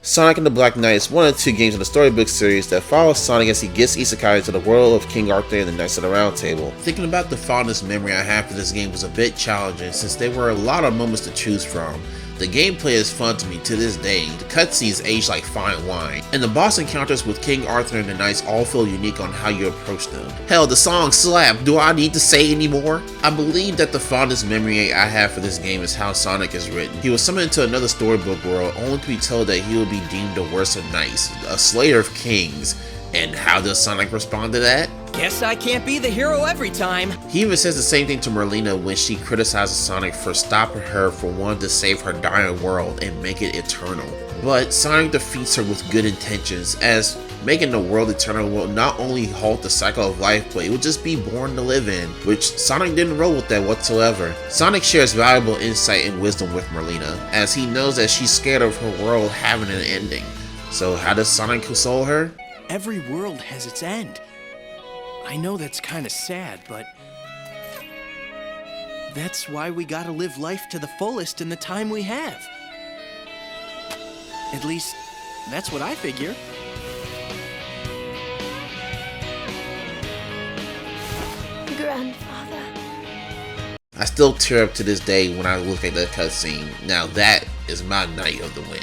Sonic and the Black Knight is one of the 2 games in the storybook series that follows Sonic as he gets isekai into the world of King Arthur and the Knights of the Round Table. Thinking about the fondest memory I have for this game was a bit challenging since there were a lot of moments to choose from. The gameplay is fun to me to this day, the cutscenes age like fine wine, and the boss encounters with King Arthur and the Knights all feel unique on how you approach them. Hell, the song slap, do I need to say anymore? I believe that the fondest memory I have for this game is how Sonic is written. He was summoned into another storybook world only to be told that he will be deemed the worst of knights, a slayer of kings. And how does Sonic respond to that? Guess I can't be the hero every time. He even says the same thing to Merlina when she criticizes Sonic for stopping her from wanting to save her dying world and make it eternal. But Sonic defeats her with good intentions, as making the world eternal will not only halt the cycle of life, but it will just be born to live in, which Sonic didn't roll with that whatsoever. Sonic shares valuable insight and wisdom with Merlina, as he knows that she's scared of her world having an ending. So how does Sonic console her? Every world has its end. I know that's kinda sad, but that's why we gotta live life to the fullest in the time we have. At least, that's what I figure. Grandfather. I still tear up to this day when I look at that cutscene. Now that is my night of the win.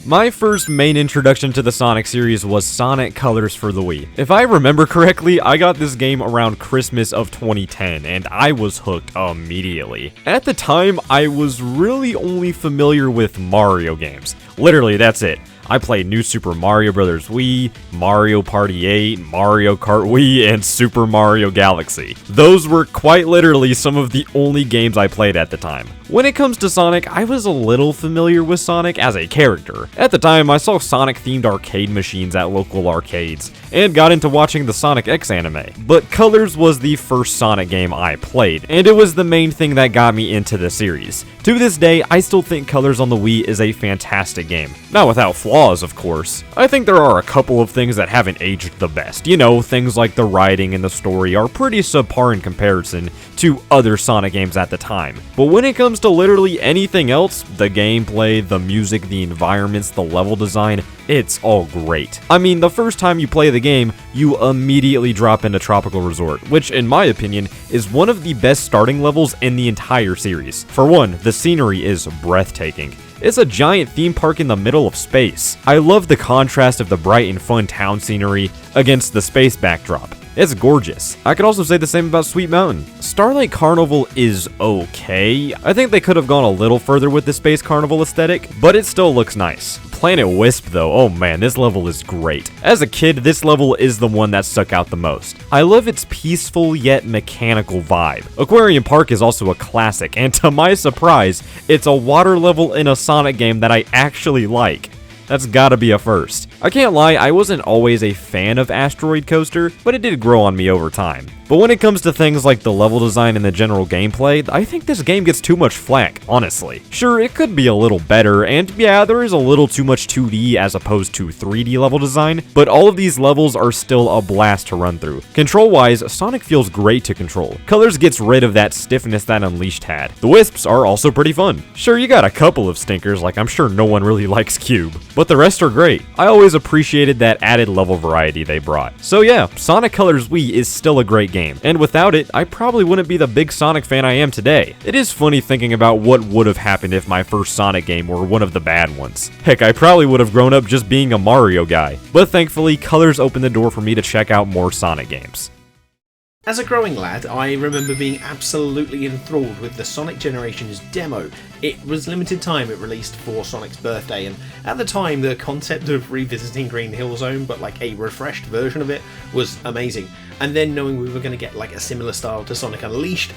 My first main introduction to the Sonic series was Sonic Colors for the Wii. If I remember correctly, I got this game around Christmas of 2010, and I was hooked immediately. At the time, I was really only familiar with Mario games. Literally, that's it. I played New Super Mario Bros. Wii, Mario Party 8, Mario Kart Wii, and Super Mario Galaxy. Those were quite literally some of the only games I played at the time. When it comes to Sonic, I was a little familiar with Sonic as a character. At the time, I saw Sonic-themed arcade machines at local arcades, and got into watching the Sonic X anime. But Colors was the first Sonic game I played, and it was the main thing that got me into the series. To this day, I still think Colors on the Wii is a fantastic game. Not without flaws, of course. I think there are a couple of things that haven't aged the best. You know, things like the writing and the story are pretty subpar in comparison to other Sonic games at the time. But when it comes to literally anything else, the gameplay, the music, the environments, the level design, it's all great. I mean, the first time you play the game, you immediately drop into Tropical Resort, which in my opinion is one of the best starting levels in the entire series. For one, the scenery is breathtaking. It's a giant theme park in the middle of space. I love the contrast of the bright and fun town scenery against the space backdrop. It's gorgeous. I could also say the same about Sweet Mountain. Starlight Carnival is okay. I think they could have gone a little further with the Space Carnival aesthetic, but it still looks nice. Planet Wisp though, oh man, this level is great. As a kid, this level is the one that stuck out the most. I love its peaceful yet mechanical vibe. Aquarium Park is also a classic, and to my surprise, it's a water level in a Sonic game that I actually like. That's gotta be a first. I can't lie, I wasn't always a fan of Asteroid Coaster, but it did grow on me over time. But when it comes to things like the level design and the general gameplay, I think this game gets too much flack, honestly. Sure, it could be a little better, and yeah, there is a little too much 2D as opposed to 3D level design, but all of these levels are still a blast to run through. Control-wise, Sonic feels great to control. Colors gets rid of that stiffness that Unleashed had. The Wisps are also pretty fun. Sure, you got a couple of stinkers, like I'm sure no one really likes Cube, but the rest are great. I always appreciated that added level variety they brought. So yeah, Sonic Colors Wii is still a great game, and without it, I probably wouldn't be the big Sonic fan I am today. It is funny thinking about what would have happened if my first Sonic game were one of the bad ones. Heck, I probably would have grown up just being a Mario guy, but thankfully, Colors opened the door for me to check out more Sonic games. As a growing lad, I remember being absolutely enthralled with the Sonic Generations demo. It was limited time it released for Sonic's birthday, and at the time the concept of revisiting Green Hill Zone, but like a refreshed version of it, was amazing. And then knowing we were going to get like a similar style to Sonic Unleashed,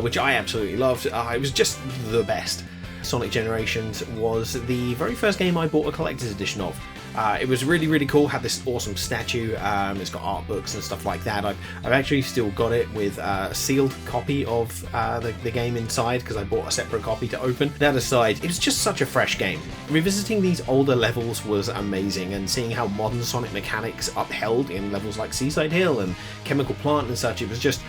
which I absolutely loved, it was just the best. Sonic Generations was the very first game I bought a collector's edition of. It was really, really cool. Had this awesome statue. It's got art books and stuff like that. I've actually still got it with a sealed copy of the game inside, because I bought a separate copy to open. That aside, it was just such a fresh game. Revisiting these older levels was amazing, and seeing how modern Sonic mechanics upheld in levels like Seaside Hill and Chemical Plant and such, it was just...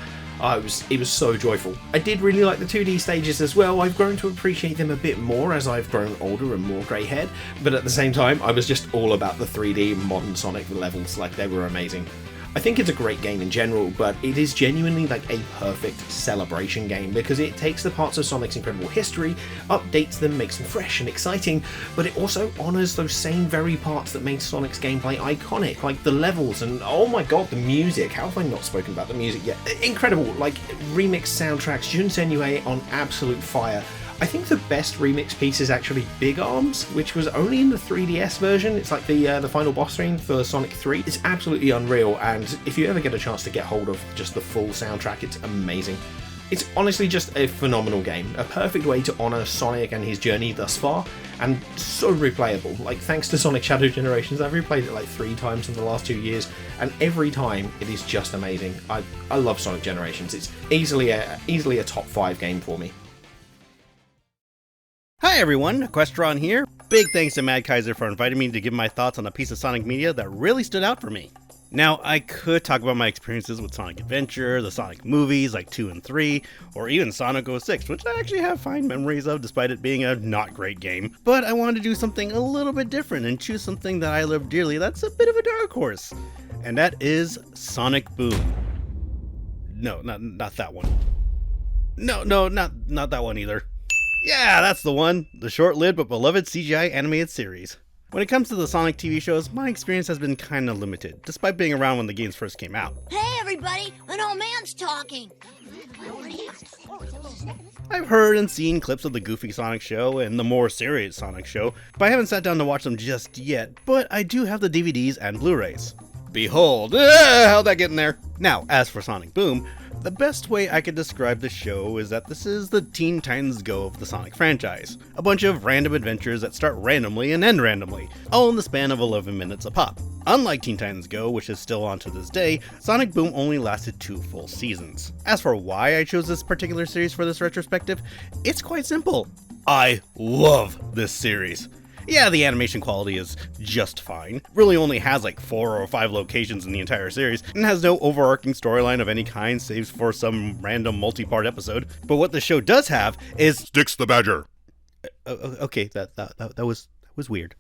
it was so joyful. I did really like the 2D stages as well. I've grown to appreciate them a bit more as I've grown older and more grey-haired, but at the same time, I was just all about the 3D modern Sonic levels. Like, they were amazing. I think it's a great game in general, but it is genuinely like a perfect celebration game, because it takes the parts of Sonic's incredible history, updates them, makes them fresh and exciting, but it also honours those same very parts that made Sonic's gameplay iconic, like the levels and, oh my god, the music. How have I not spoken about the music yet? Incredible, like remix soundtracks, Jun Senue on absolute fire. I think the best remix piece is actually Big Arms, which was only in the 3DS version. It's like the final boss scene for Sonic 3. It's absolutely unreal, and if you ever get a chance to get hold of just the full soundtrack, it's amazing. It's honestly just a phenomenal game, a perfect way to honour Sonic and his journey thus far, and so replayable. Like, thanks to Sonic Shadow Generations, I've replayed it like 3 times in the last 2 years, and every time it is just amazing. I love Sonic Generations. It's easily a top 5 game for me. Hi everyone, EquesTron here. Big thanks to MattKaiser for inviting me to give my thoughts on a piece of Sonic media that really stood out for me. Now, I could talk about my experiences with Sonic Adventure, the Sonic movies like 2 and 3, or even Sonic 06, which I actually have fine memories of despite it being a not great game. But I wanted to do something a little bit different and choose something that I love dearly that's a bit of a dark horse. And that is Sonic Boom. No, not that one. No, not that one either. Yeah, that's the one! The short-lived but beloved CGI animated series. When it comes to the Sonic TV shows, my experience has been kinda limited, despite being around when the games first came out. Hey everybody, an old man's talking! I've heard and seen clips of the Goofy Sonic show and the more serious Sonic show, but I haven't sat down to watch them just yet, but I do have the DVDs and Blu-rays. Behold! How'd that get in there? Now, as for Sonic Boom, the best way I could describe the show is that this is the Teen Titans Go of the Sonic franchise. A bunch of random adventures that start randomly and end randomly, all in the span of 11 minutes a pop. Unlike Teen Titans Go, which is still on to this day, Sonic Boom only lasted 2 full seasons. As for why I chose this particular series for this retrospective, it's quite simple. I love this series. Yeah, the animation quality is just fine. Really only has like 4 or 5 locations in the entire series, and has no overarching storyline of any kind save for some random multi-part episode. But what the show does have is Sticks the Badger. Okay, that was weird.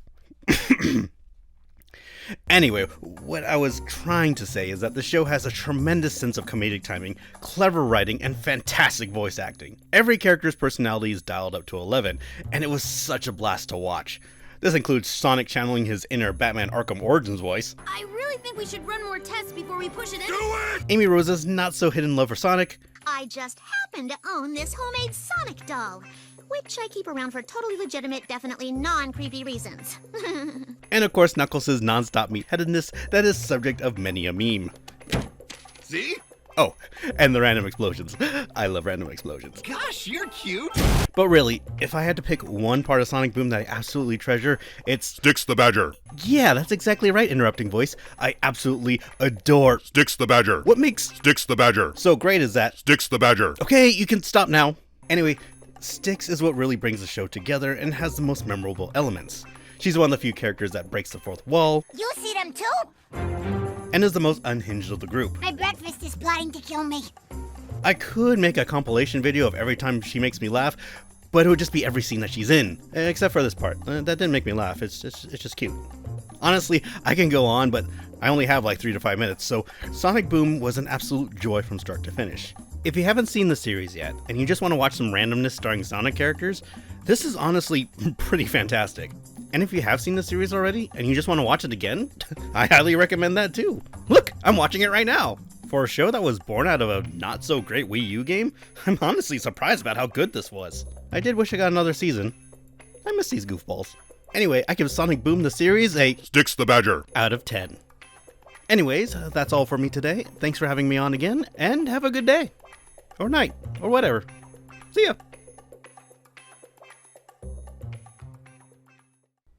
Anyway, what I was trying to say is that the show has a tremendous sense of comedic timing, clever writing, and fantastic voice acting. Every character's personality is dialed up to 11, and it was such a blast to watch. This includes Sonic channeling his inner Batman Arkham Origins voice. I really think we should run more tests before we push it in. Do it! Amy Rose's not-so-hidden love for Sonic. I just happen to own this homemade Sonic doll, which I keep around for totally legitimate, definitely non-creepy reasons. And of course, Knuckles' non-stop meatheadedness that is subject of many a meme. See? Oh, and the random explosions. I love random explosions. Gosh, you're cute! But really, if I had to pick one part of Sonic Boom that I absolutely treasure, it's... Sticks the Badger. Yeah, that's exactly right, interrupting voice. I absolutely adore... Sticks the Badger. What makes... Sticks the Badger. So great is that... Sticks the Badger. Okay, you can stop now. Anyway, Styx is what really brings the show together and has the most memorable elements. She's one of the few characters that breaks the fourth wall. You see them too? And is the most unhinged of the group. My breakfast is plotting to kill me. I could make a compilation video of every time she makes me laugh, but it would just be every scene that she's in. Except for this part. That didn't make me laugh, it's just cute. Honestly, I can go on, but I only have like 3 to 5 minutes, so Sonic Boom was an absolute joy from start to finish. If you haven't seen the series yet, and you just want to watch some randomness starring Sonic characters, this is honestly pretty fantastic. And if you have seen the series already, and you just want to watch it again, I highly recommend that too. Look, I'm watching it right now! For a show that was born out of a not-so-great Wii U game, I'm honestly surprised about how good this was. I did wish I got another season. I miss these goofballs. Anyway, I give Sonic Boom the series a... Sticks the Badger. Out of 10. Anyways, that's all for me today. Thanks for having me on again, and have a good day. Or night, or whatever. See ya!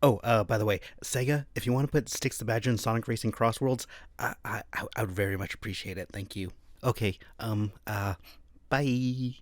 Oh, by the way, SEGA, if you want to put Sticks the Badger and Sonic Racing Crossworlds, I would very much appreciate it. Thank you. Okay, bye.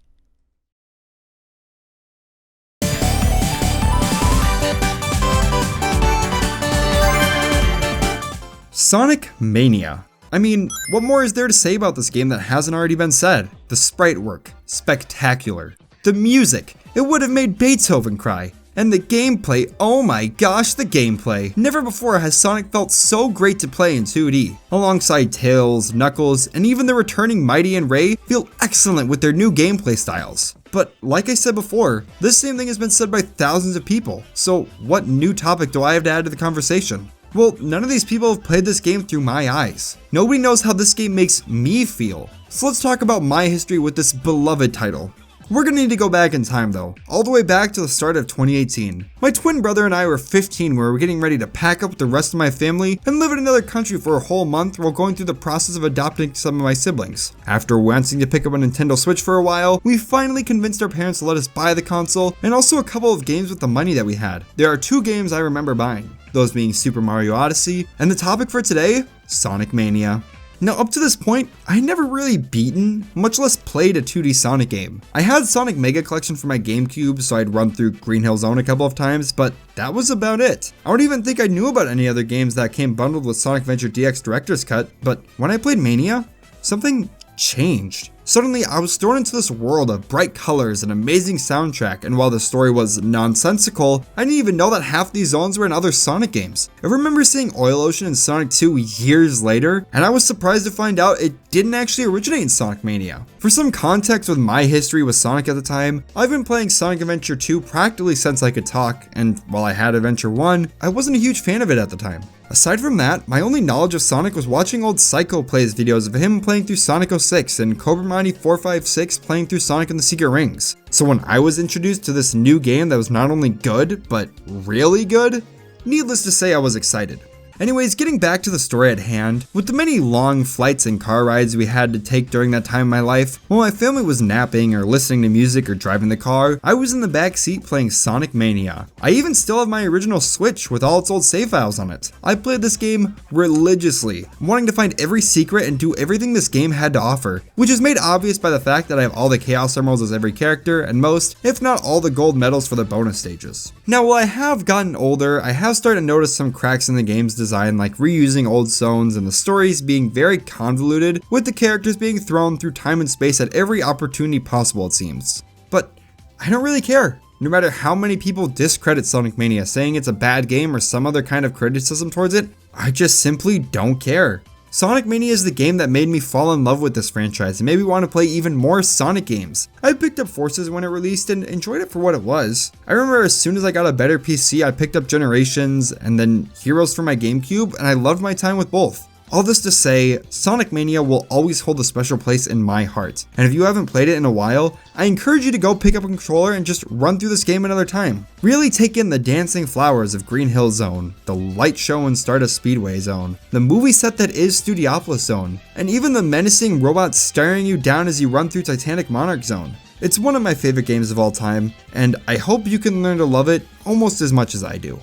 Sonic Mania. I mean, what more is there to say about this game that hasn't already been said? The sprite work, spectacular. The music, it would have made Beethoven cry. And the gameplay, oh my gosh, the gameplay. Never before has Sonic felt so great to play in 2D. Alongside Tails, Knuckles, and even the returning Mighty and Ray feel excellent with their new gameplay styles. But like I said before, this same thing has been said by thousands of people, so what new topic do I have to add to the conversation? Well, none of these people have played this game through my eyes. Nobody knows how this game makes me feel. So let's talk about my history with this beloved title. We're gonna need to go back in time though, all the way back to the start of 2018. My twin brother and I were 15 when we were getting ready to pack up with the rest of my family and live in another country for a whole month while going through the process of adopting some of my siblings. After wanting to pick up a Nintendo Switch for a while, we finally convinced our parents to let us buy the console and also a couple of games with the money that we had. There are 2 games I remember buying, those being Super Mario Odyssey, and the topic for today, Sonic Mania. Now up to this point, I had never really beaten, much less played a 2D Sonic game. I had Sonic Mega Collection for my GameCube, so I'd run through Green Hill Zone a couple of times, but that was about it. I don't even think I knew about any other games that came bundled with Sonic Adventure DX Director's Cut, but when I played Mania, something changed. Suddenly, I was thrown into this world of bright colors and amazing soundtrack, and while the story was nonsensical, I didn't even know that half these zones were in other Sonic games. I remember seeing Oil Ocean in Sonic 2 years later, and I was surprised to find out it didn't actually originate in Sonic Mania. For some context with my history with Sonic at the time, I've been playing Sonic Adventure 2 practically since I could talk, and while I had Adventure 1, I wasn't a huge fan of it at the time. Aside from that, my only knowledge of Sonic was watching old Psycho Plays videos of him playing through Sonic 06 and Cobra Mighty 456 playing through Sonic and the Secret Rings. So when I was introduced to this new game that was not only good, but really good, needless to say I was excited. Anyways, getting back to the story at hand, with the many long flights and car rides we had to take during that time in my life, while my family was napping or listening to music or driving the car, I was in the back seat playing Sonic Mania. I even still have my original Switch with all its old save files on it. I played this game religiously, wanting to find every secret and do everything this game had to offer, which is made obvious by the fact that I have all the Chaos Emeralds as every character and most, if not all, the gold medals for the bonus stages. Now, while I have gotten older, I have started to notice some cracks in the game's design, like reusing old zones and the stories being very convoluted, with the characters being thrown through time and space at every opportunity possible, it seems. But I don't really care. No matter how many people discredit Sonic Mania, saying it's a bad game or some other kind of criticism towards it, I just simply don't care. Sonic Mania is the game that made me fall in love with this franchise and made me want to play even more Sonic games. I picked up Forces when it released and enjoyed it for what it was. I remember as soon as I got a better PC, I picked up Generations and then Heroes for my GameCube, and I loved my time with both. All this to say, Sonic Mania will always hold a special place in my heart, and if you haven't played it in a while, I encourage you to go pick up a controller and just run through this game another time. Really take in the dancing flowers of Green Hill Zone, the light show in Stardust Speedway Zone, the movie set that is Studiopolis Zone, and even the menacing robots staring you down as you run through Titanic Monarch Zone. It's one of my favorite games of all time, and I hope you can learn to love it almost as much as I do.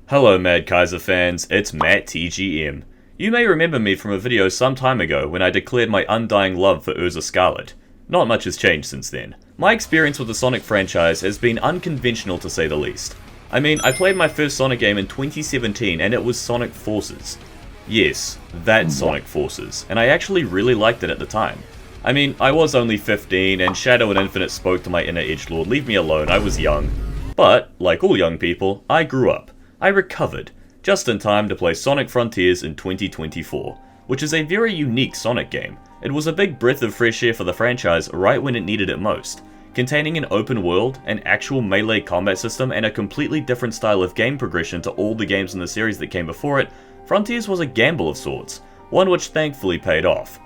Hello Mad Kaiser fans, it's MattTGM. You may remember me from a video some time ago when I declared my undying love for Urza Scarlet. Not much has changed since then. My experience with the Sonic franchise has been unconventional to say the least. I mean, I played my first Sonic game in 2017 and it was Sonic Forces. Yes, that Sonic Forces, and I actually really liked it at the time. I mean, I was only 15 and Shadow and Infinite spoke to my inner edgelord, leave me alone, I was young. But, like all young people, I grew up. I recovered, just in time to play Sonic Frontiers in 2024, which is a very unique Sonic game. It was a big breath of fresh air for the franchise right when it needed it most. Containing an open world, an actual melee combat system, and a completely different style of game progression to all the games in the series that came before it, Frontiers was a gamble of sorts, one which thankfully paid off.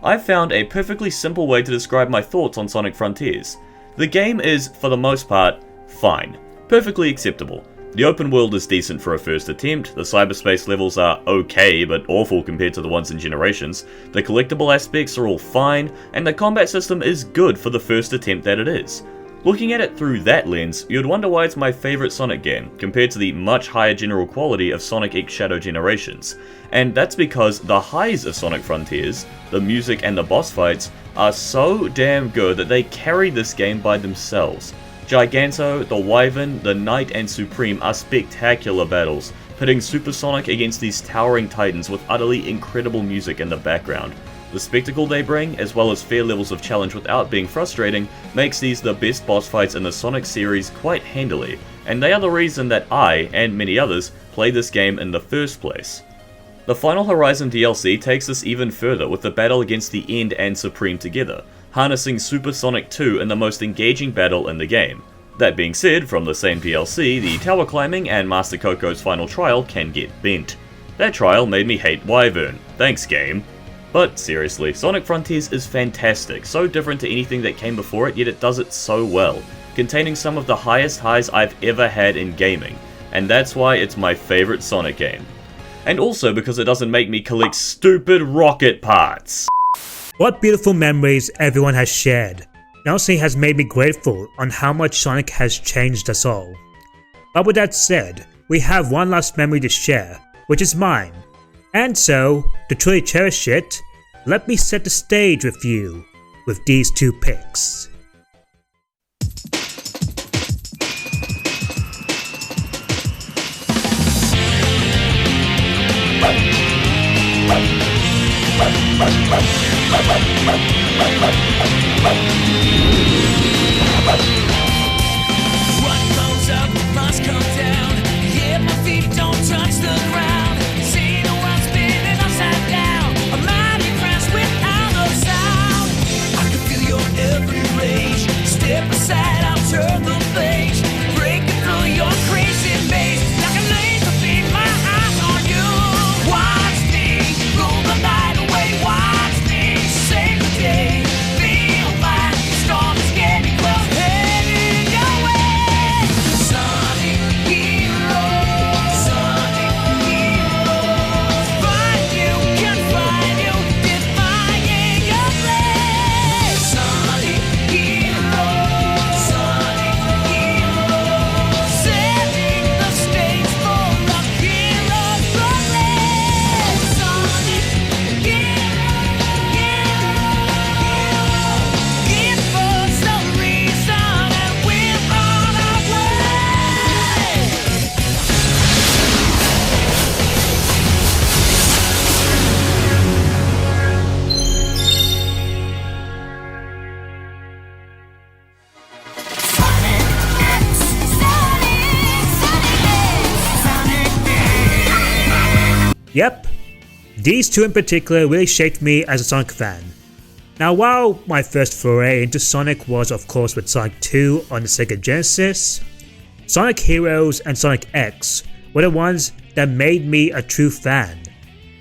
I've found a perfectly simple way to describe my thoughts on Sonic Frontiers. The game is, for the most part, fine, perfectly acceptable. The open world is decent for a first attempt, the cyberspace levels are okay but awful compared to the ones in Generations, the collectible aspects are all fine, and the combat system is good for the first attempt that it is. Looking at it through that lens, you'd wonder why it's my favourite Sonic game, compared to the much higher general quality of Sonic X Shadow Generations. And that's because the highs of Sonic Frontiers, the music and the boss fights, are so damn good that they carry this game by themselves. Giganto, the Wyvern, the Knight and Supreme are spectacular battles, pitting Super Sonic against these towering titans with utterly incredible music in the background. The spectacle they bring, as well as fair levels of challenge without being frustrating, makes these the best boss fights in the Sonic series quite handily, and they are the reason that I, and many others, play this game in the first place. The Final Horizon DLC takes this even further with the battle against the End and Supreme together, harnessing Super Sonic 2 in the most engaging battle in the game. That being said, from the same DLC, the tower climbing and Master Coco's final trial can get bent. That trial made me hate Wyvern. Thanks, game. But seriously, Sonic Frontiers is fantastic, so different to anything that came before it, yet it does it so well, containing some of the highest highs I've ever had in gaming, and that's why it's my favourite Sonic game. And also because it doesn't make me collect stupid rocket parts. What beautiful memories everyone has shared. It honestly has made me grateful on how much Sonic has changed us all. But with that said, we have one last memory to share, which is mine. And so, to truly cherish it, let me set the stage with you with these two picks. What goes up must come down. Yeah, my feet don't touch the ground. See the world spinning upside down. I'm not impressed with how the sound. I can feel your every rage. Step aside, I'll turn the page. Breaking through your crazy maze. Like a laser beam, my eyes on you. Watch me rule the night away. Watch me save the day. Feel my storm is getting close. Heading your way. Sonic heroes. Sonic heroes. Find you, confine you, defying your blade. Sonic heroes. Sonic heroes. Setting the stage for a hero's parade. Sonic give us a reason and we're on our way. Yep, these two in particular really shaped me as a Sonic fan. Now while my first foray into Sonic was of course with Sonic 2 on the Sega Genesis, Sonic Heroes and Sonic X were the ones that made me a true fan,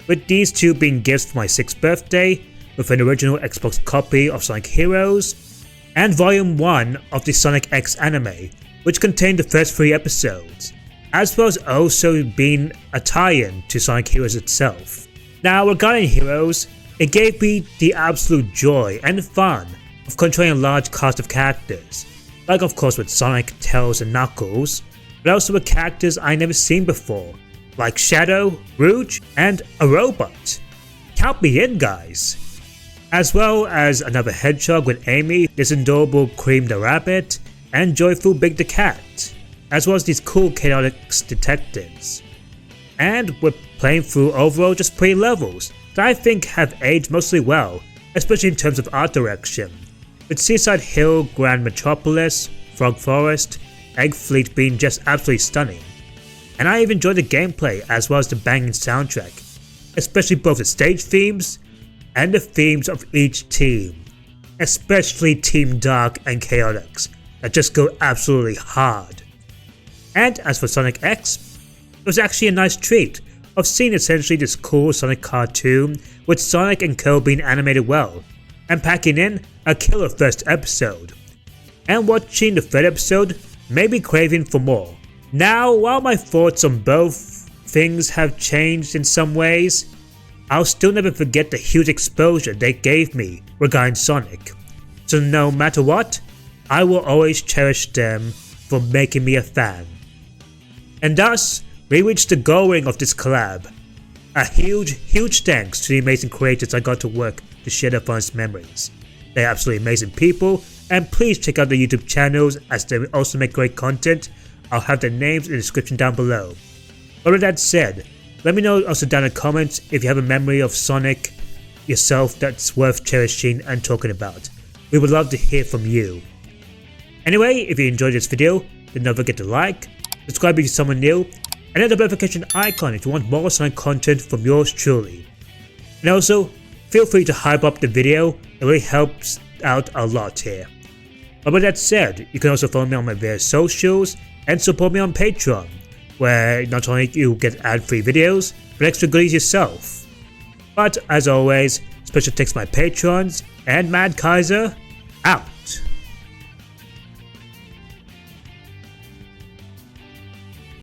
with these two being gifts for my 6th birthday with an original Xbox copy of Sonic Heroes and Volume 1 of the Sonic X anime, which contained the first 3 episodes, as well as also being a tie-in to Sonic Heroes itself. Now regarding Heroes, it gave me the absolute joy and fun of controlling a large cast of characters, like of course with Sonic, Tails and Knuckles, but also with characters I never seen before, like Shadow, Rouge and a robot. Count me in, guys! As well as another hedgehog with Amy, this adorable Cream the Rabbit, and Joyful Big the Cat, as well as these cool chaotic detectives. And we're playing through overall just 3 levels that I think have aged mostly well, especially in terms of art direction, with Seaside Hill, Grand Metropolis, Frog Forest, Egg Fleet being just absolutely stunning. And I even enjoyed the gameplay as well as the banging soundtrack, especially both the stage themes and the themes of each team, especially Team Dark and Chaotix, that just go absolutely hard. And as for Sonic X, it was actually a nice treat of seeing essentially this cool Sonic cartoon with Sonic and Co being animated well, and packing in a killer first episode. And watching the 3rd episode made me craving for more. Now, while my thoughts on both things have changed in some ways, I'll still never forget the huge exposure they gave me regarding Sonic. So no matter what, I will always cherish them for making me a fan. And thus, we reached the goal ring of this collab. A huge thanks to the amazing creators I got to work to share their FONDEST memories. They're absolutely amazing people, and please check out their YouTube channels as they also make great content. I'll have their names in the description down below. But with that said, let me know also down in the comments if you have a memory of Sonic yourself that's worth cherishing and talking about. We would love to hear from you. Anyway, if you enjoyed this video, then don't forget to like, subscribe if you're someone new, and hit the notification icon if you want more Sonic content from yours truly. And also, feel free to hype up the video, it really helps out a lot here. But with that said, you can also follow me on my various socials and support me on Patreon, where not only you get ad-free videos, but extra goodies yourself. But as always, special thanks to my patrons and Mad Kaiser, out!